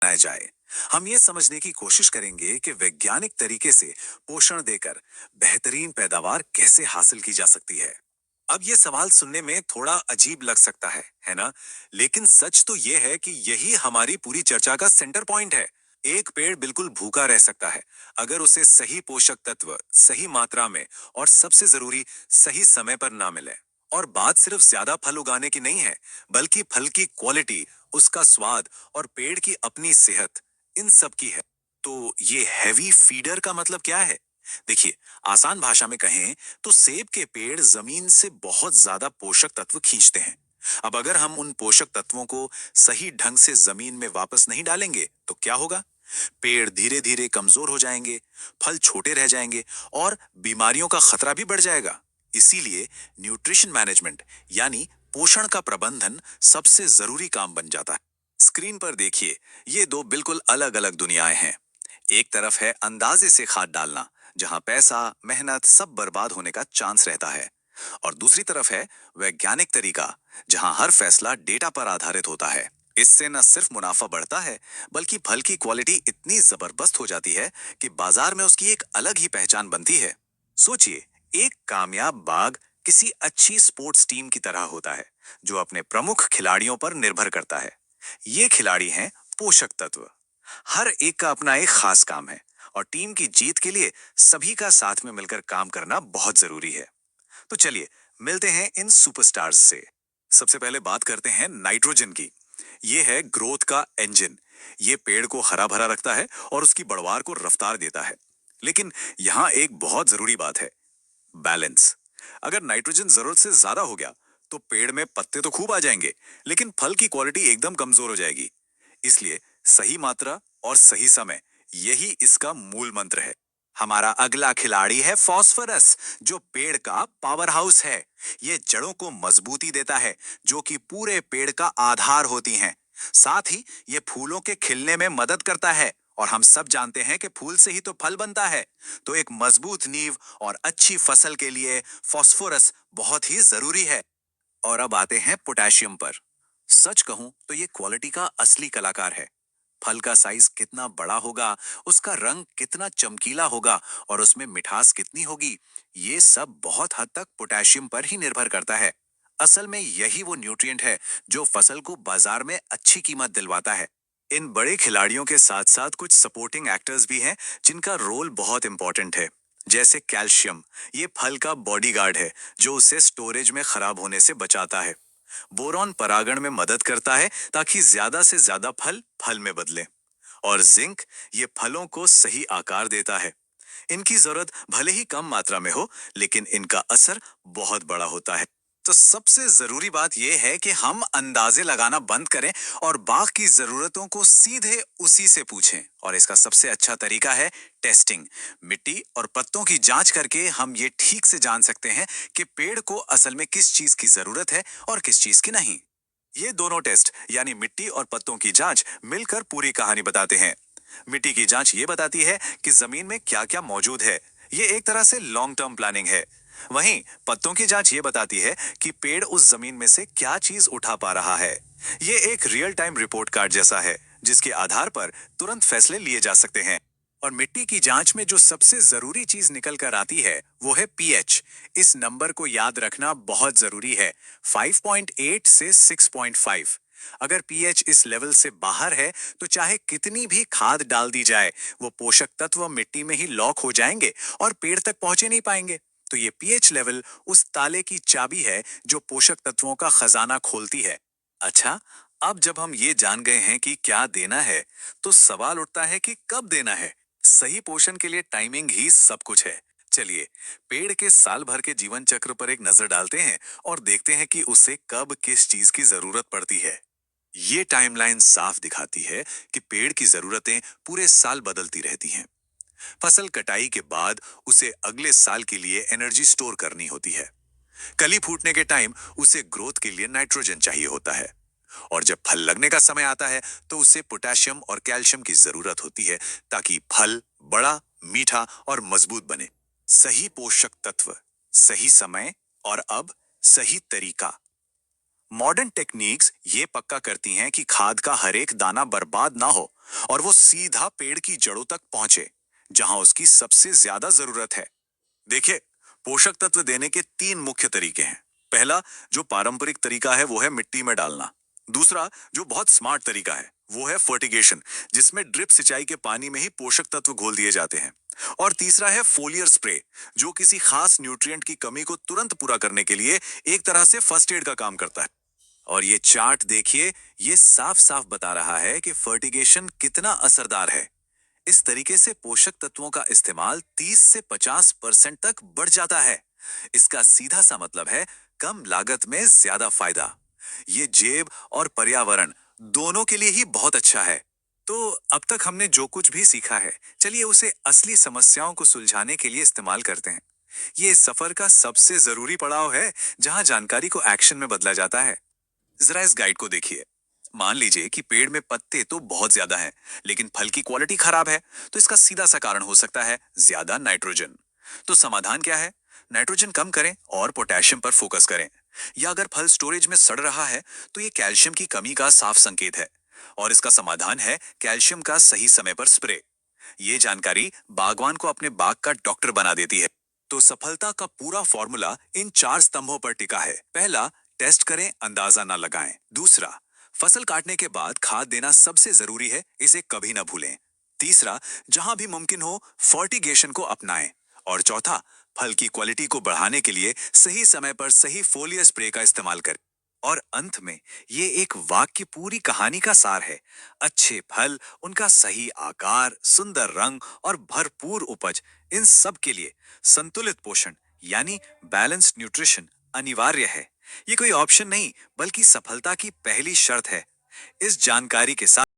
बनाया जाए। हम ये समझने की कोशिश करेंगे कि वैज्ञानिक तरीके से पोषण देकर बेहतरीन पैदावार कैसे हासिल की जा सकती है। अब ये सवाल सुनने में थोड़ा अजीब लग सकता है ना? लेकिन सच तो ये है कि यही हमारी पूरी चर्चा का सेंटर पॉइंट है। एक पेड़ बिल्कुल भूखा रह सकता है अगर उसे सही पोषक तत्व सही मात्रा में और सबसे जरूरी सही समय पर ना मिले। और बात सिर्फ ज्यादा फल उगाने की नहीं है, बल्कि फल की क्वालिटी, उसका स्वाद और पेड़ की अपनी सेहत, इन सब की है। तो ये हैवी फीडर का मतलब क्या है? देखिए, आसान भाषा में कहें तो सेब के पेड़ जमीन से बहुत ज्यादा पोषक तत्व खींचते हैं। अब अगर हम उन पोषक तत्वों को सही ढंग से जमीन में वापस नहीं डालेंगे तो क्या होगा? पेड़ धीरे धीरे कमजोर हो जाएंगे, फल छोटे रह जाएंगे और बीमारियों का खतरा भी बढ़ जाएगा। इसीलिए न्यूट्रिशन मैनेजमेंट यानी पोषण का प्रबंधन सबसे जरूरी काम बन जाता है। स्क्रीन पर देखिए, ये दो बिल्कुल अलग अलग दुनियाएं हैं। एक तरफ है अंदाजे से खाद डालना, जहां पैसा मेहनत सब बर्बाद होने का चांस रहता है। और दूसरी तरफ है वैज्ञानिक तरीका, जहां हर फैसला डेटा पर आधारित होता है। इससे न सिर्फ मुनाफा बढ़ता है, बल्कि फल की क्वालिटी इतनी जबरदस्त हो जाती है कि बाजार में उसकी एक अलग ही पहचान बनती है। सोचिए, एक कामयाब बाग किसी अच्छी स्पोर्ट्स टीम की तरह होता है, जो अपने प्रमुख खिलाड़ियों पर निर्भर करता है। ये खिलाड़ी हैं पोषक तत्व। हर एक का अपना एक खास काम है और टीम की जीत के लिए सभी का साथ में मिलकर काम करना बहुत जरूरी है। तो चलिए मिलते हैं इन सुपरस्टार्स से। सबसे पहले बात करते हैं नाइट्रोजन की। ये है ग्रोथ का इंजन। ये पेड़ को हरा भरा रखता है और उसकी बढ़वार को रफ्तार देता है। लेकिन यहाँ एक बहुत जरूरी बात है, बैलेंस। अगर नाइट्रोजन जरूरत से ज्यादा हो गया तो पेड़ में पत्ते तो खूब आ जाएंगे, लेकिन फल की क्वालिटी एकदम कमजोर हो जाएगी। इसलिए सही मात्रा और सही समय, यही इसका मूल मंत्र है। हमारा अगला खिलाड़ी है फास्फोरस, जो पेड़ का पावर हाउस है। ये जड़ों को मजबूती देता है, जो कि पूरे पेड़ का आधार होती हैं। साथ ही ये फूलों के खिलने में मदद करता है, और हम सब जानते हैं कि फूल से ही तो फल बनता है। तो एक मजबूत नींव और अच्छी फसल के लिए फास्फोरस बहुत ही जरूरी है। और अब आते हैं पोटेशियम पर। सच कहूं तो ये क्वालिटी का असली कलाकार है। फल का साइज कितना बड़ा होगा, उसका रंग कितना चमकीला होगा और उसमें मिठास कितनी होगी, ये सब बहुत हद तक पोटेशियम पर ही निर्भर करता है। असल में यही वो न्यूट्रिएंट है जो फसल को बाजार में अच्छी कीमत दिलवाता है। इन बड़े खिलाड़ियों के साथ साथ कुछ सपोर्टिंग एक्टर्स भी हैं, जिनका रोल बहुत इंपॉर्टेंट है। जैसे कैल्शियम, ये फल का बॉडीगार्ड है, जो उसे स्टोरेज में खराब होने से बचाता है। बोरॉन परागण में मदद करता है, ताकि ज्यादा से ज्यादा फल फल में बदले। और जिंक, ये फलों को सही आकार देता है। इनकी जरूरत भले ही कम मात्रा में हो, लेकिन इनका असर बहुत बड़ा होता है। तो सबसे जरूरी बात यह है कि हम अंदाजे लगाना बंद करें और बाग की जरूरतों को सीधे उसी से पूछें। और इसका सबसे अच्छा तरीका है टेस्टिंग। मिट्टी और पत्तों की जांच करके हम ये ठीक से जान सकते हैं कि पेड़ को असल में किस चीज की जरूरत है और किस चीज की नहीं। ये दोनों टेस्ट यानी मिट्टी और पत्तों की जांच मिलकर पूरी कहानी बताते हैं। मिट्टी की जांच ये बताती है कि जमीन में क्या क्या मौजूद है। ये एक तरह से लॉन्ग टर्म प्लानिंग है। वहीं पत्तों की जांच ये बताती है कि पेड़ उस जमीन में से क्या चीज उठा पा रहा है। ये एक रियल टाइम रिपोर्ट कार्ड जैसा है, जिसके आधार पर तुरंत फैसले लिए जा सकते हैं। और मिट्टी की जांच में जो सबसे जरूरी चीज निकल कर आती है वो है पीएच। इस नंबर को याद रखना बहुत जरूरी है, 5.8 से 6.5। अगर पीएच इस लेवल से बाहर है तो चाहे कितनी भी खाद डाल दी जाए, वो पोषक तत्व मिट्टी में ही लॉक हो जाएंगे और पेड़ तक पहुंचे नहीं पाएंगे। तो ये पीएच लेवल उस ताले की चाबी है जो पोषक तत्वों का खजाना खोलती है। अच्छा, अब जब हम ये जान गए हैं कि क्या देना है, तो सवाल उठता है कि कब देना है। सही पोषण के लिए टाइमिंग ही सब कुछ है। चलिए, पेड़ के साल भर के जीवन चक्र पर एक नजर डालते हैं और देखते हैं कि उसे कब किस चीज की जरूरत पड़ती है। ये टाइमलाइन साफ दिखाती है कि पेड़ की जरूरतें पूरे साल बदलती रहती हैं। फसल कटाई के बाद उसे अगले साल के लिए एनर्जी स्टोर करनी होती है। कली फूटने के टाइम उसे ग्रोथ के लिए नाइट्रोजन चाहिए होता है। और जब फल लगने का समय आता है तो उसे पोटेशियम और कैल्शियम की जरूरत होती है, ताकि फल बड़ा, मीठा और मजबूत बने। सही पोषक तत्व, सही समय और अब सही तरीका। मॉडर्न टेक्निक्स ये पक्का करती हैं कि खाद का हर एक दाना बर्बाद ना हो और वो सीधा पेड़ की जड़ों तक पहुंचे, जहां उसकी सबसे ज्यादा जरूरत है। देखिए, पोषक तत्व देने के तीन मुख्य तरीके हैं। पहला, जो पारंपरिक तरीका है, वो है मिट्टी में डालना। दूसरा, जो बहुत स्मार्ट तरीका है, वो है फर्टिगेशन, जिसमें ड्रिप सिंचाई के पानी में ही पोषक तत्व घोल दिए जाते हैं। और तीसरा है फोलियर स्प्रे, जो किसी खास न्यूट्रिएंट की कमी को तुरंत पूरा करने के लिए एक तरह से फर्स्ट एड का काम करता है। और ये चार्ट देखिए, ये साफ साफ बता रहा है कि फर्टिगेशन कितना असरदार है। इस तरीके से पोषक तत्वों का इस्तेमाल 30 से 50% तक बढ़ जाता है। इसका सीधा सा मतलब है कम लागत में ज्यादा फायदा। ये जेब और पर्यावरण दोनों के लिए ही बहुत अच्छा है। तो अब तक हमने जो कुछ भी सीखा है, चलिए उसे असली समस्याओं को सुलझाने के लिए इस्तेमाल करते हैं। ये इस सफर का सबसे जरूरी पड़ाव है, जहां जानकारी को एक्शन में बदला जाता है। जरा इस गाइड को देखिए। मान लीजिए कि पेड़ में पत्ते तो बहुत ज्यादा हैं, लेकिन फल की क्वालिटी खराब है। तो इसका सीधा सा कारण हो सकता है ज्यादा नाइट्रोजन। तो समाधान क्या है? नाइट्रोजन कम करें और पोटेशियम पर फोकस करें। या अगर फल स्टोरेज में सड़ रहा है, तो ये कैल्शियम की कमी का साफ संकेत है। और इसका समाधान है कैल्शियम का सही समय पर स्प्रे। ये जानकारी बागवान को अपने बाग का डॉक्टर बना देती है। तो सफलता का पूरा फॉर्मूला इन चार स्तंभों पर टिका है। पहला, टेस्ट करें, अंदाजा ना लगाएं। दूसरा, फसल काटने के बाद खाद देना सबसे जरूरी है, इसे कभी ना भूलें। तीसरा, जहां भी मुमकिन हो फर्टिगेशन को अपनाएं। और चौथा, फल की क्वालिटी को बढ़ाने के लिए सही समय पर सही फोलियर स्प्रे का इस्तेमाल करें। और अंत में, ये एक वाक्य पूरी कहानी का सार है। अच्छे फल, उनका सही आकार, सुंदर रंग और भरपूर उपज, इन सब के लिए संतुलित पोषण यानी बैलेंस्ड न्यूट्रिशन अनिवार्य है। ये कोई ऑप्शन नहीं, बल्कि सफलता की पहली शर्त है। इस जानकारी के साथ